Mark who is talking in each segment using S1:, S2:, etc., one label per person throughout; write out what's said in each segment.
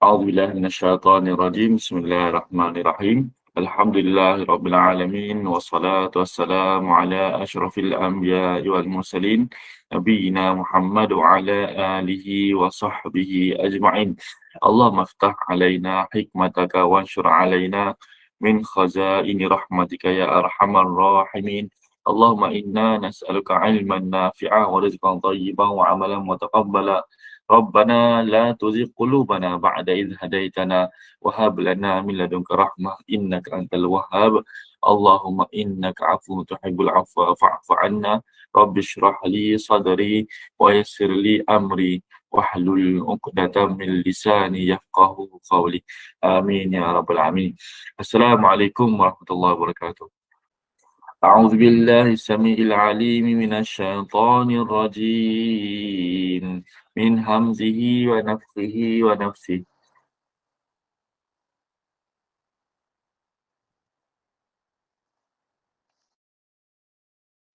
S1: أعوذ بالله من الشيطان الرجيم بسم الله الرحمن الرحيم الحمد لله رب العالمين والصلاة والسلام على أشرف الأنبياء والمرسلين نبينا محمد وعلى آله وصحبه أجمعين اللهم افتح علينا حكمتك وانشر علينا من خزائن رحمتك يا أرحم الراحمين اللهم إنا نسألك علما نافعا ورزقا طيبا وعملا متقبلا ربنا لا تزغ قلوبنا بعد إذ هديتنا وهب لنا من لدنك رحمة إنك أنت الوهاب اللهم إنك عفو تحب العفو فاعف عنا رب اشرح لي صدري ويسر لي أمري واحلل عقدة من لساني يفقه قولي آمين يا رب العالمين السلام عليكم ورحمة الله وبركاته أعوذ بالله السميع العليم من الشيطان الرجيم من همزه ونفخه ونفسه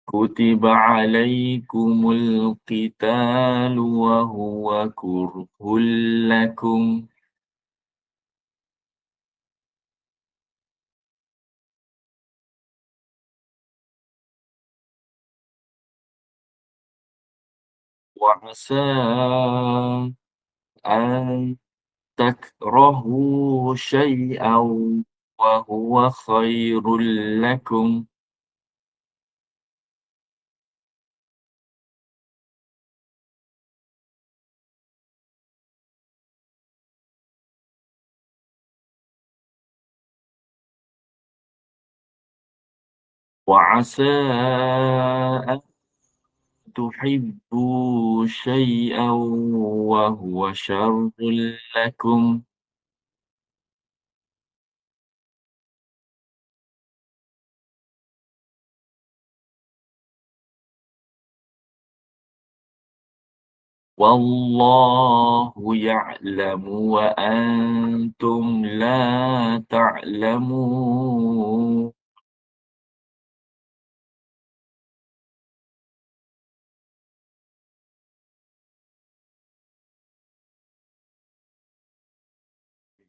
S1: كتب عليكم القتال وهو كره لكم وعسى أن تكرهوا شيئا وهو خير لكم وعسى أن تحبوا شيئا وهو شر لكم والله يعلم وأنتم لا تعلمون.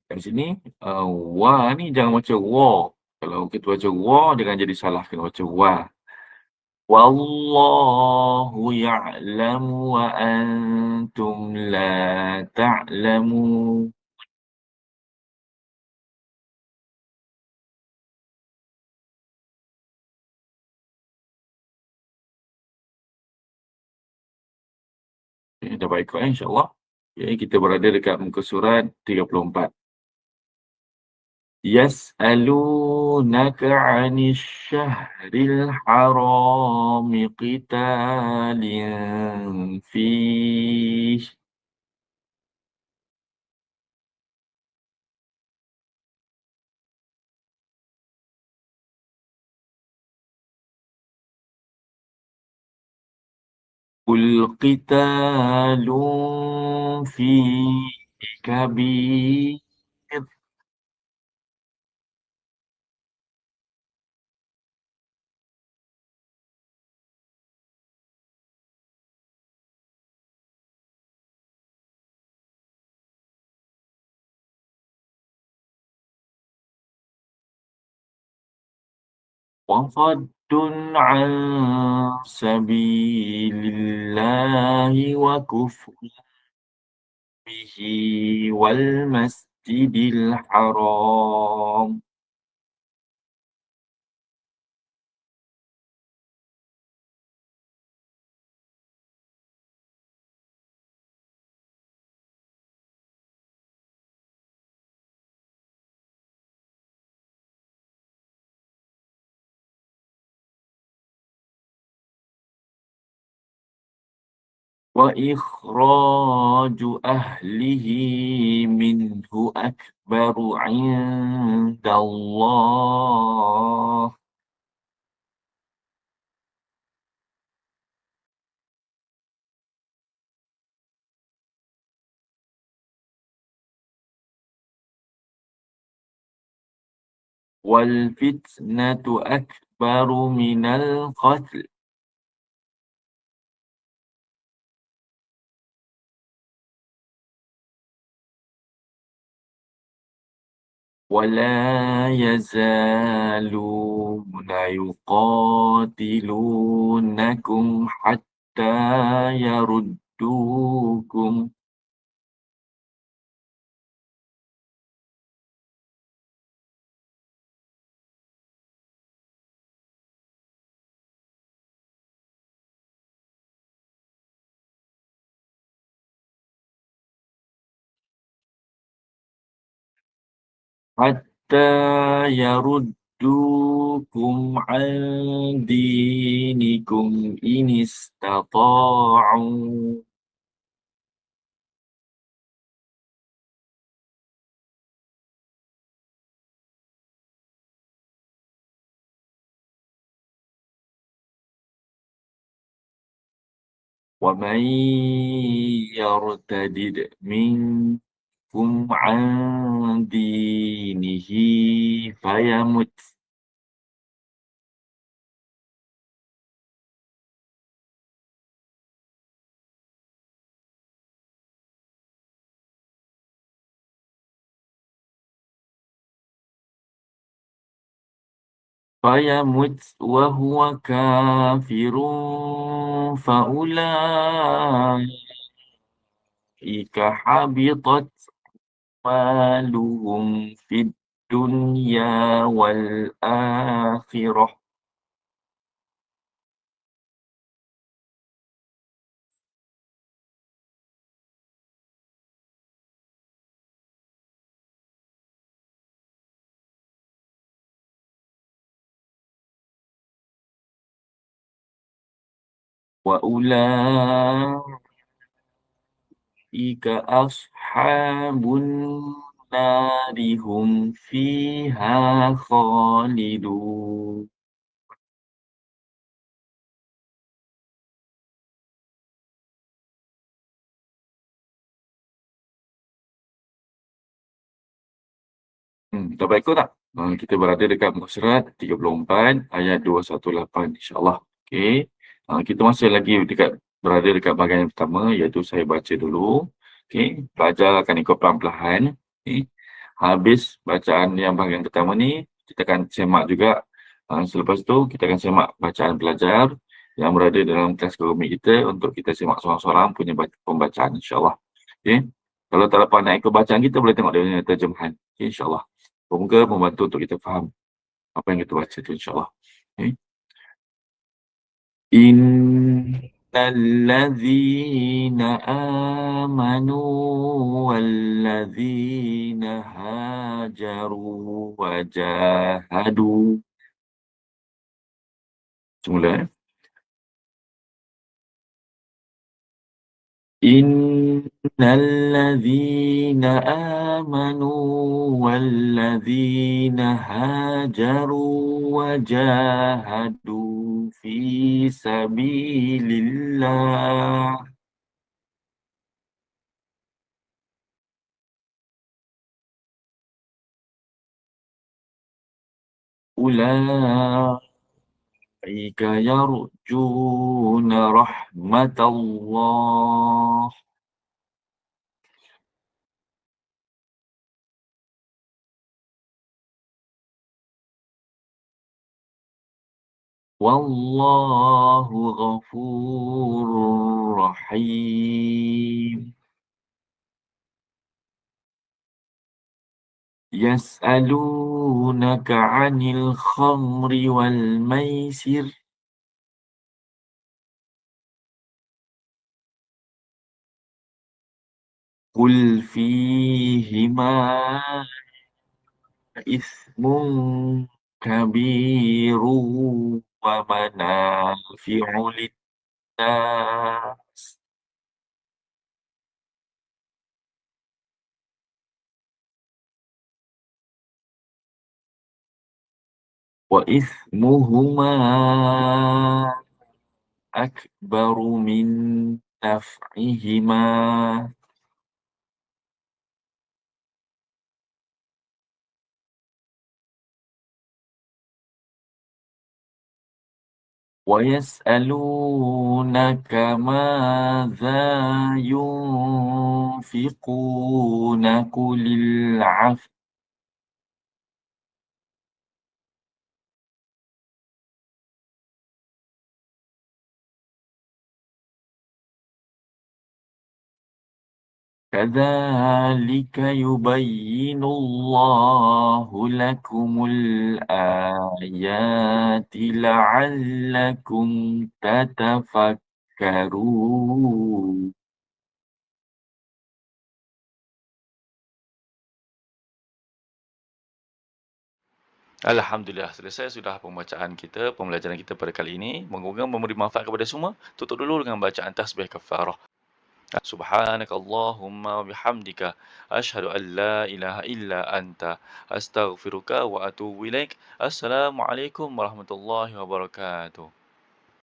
S1: Kat sini, wa ni jangan baca wa. Kalau kita baca wa, dia akan jadi salah. Kena baca wa. Wallahu ya'lamu wa antum la ta'lamun. Dah baik kot insyaAllah. Okay, kita berada dekat muka surat 34. يسألونك عن الشهر الحرام قتال فيه قل قتال فيه كبير وصد عن سبيل الله وكفر به والمسجد الحرام وإخراج أهله منه أكبر عند الله والفتنة أكبر من القتل ولا يزالون يقاتلونكم حتى يردوكم حتى يردوكم عن دينكم إن استطاعوا ومن يرتد منكم عن دينه فيمت وهو كافر فأولئك حبطت أعمالهم في الدنيا والآخرة وأولئك أصحاب النار هم فيها خالدون. Tak baik kau tak? Kita berada dekat muka surat 34 ayat 218 insyaAllah. Okey. Kita masih lagi berada dekat bahagian yang pertama iaitu saya baca dulu. Okey. Pelajar akan ikut pelan-pelan. Okey. Habis bacaan yang bahagian pertama ni, kita akan semak juga. Selepas tu, kita akan semak bacaan pelajar yang berada dalam kelas Google kita untuk kita semak seorang-seorang punya pembacaan insyaAllah. Okey. Kalau tak dapat nak ikut bacaan kita, boleh tengok dia terjemahan. Okay, insyaAllah. Semoga membantu untuk kita faham apa yang kita baca tu insyaAllah. Okay. Innalladzina amanu walladzina hajaru wajahadu. Semula. Innalladzina amanu walladzina hajaru wajahadu fi sabilillah ulaika yarjuna rahmatallah wallahu ghafurur rahim. يسألونك عن الخمر والميسر قل فيهما إثم كبير ومنافع للناس وإثمهما أكبر من نفعهما ويسألونك ماذا ينفقون قل العفو كذلك يبين الله لكم الآيات لعلكم تتفكرون.
S2: Alhamdulillah, selesai sudah pembacaan kita, pembelajaran kita pada kali ini. Moga-moga memberi manfaat kepada semua. Tutup dulu dengan bacaan tasbih kafarah. Subhanaka Allahumma wa bihamdika asyhadu an la ilaha illa anta astaghfiruka wa atubu ilaik. Assalamualaikum warahmatullahi wabarakatuh.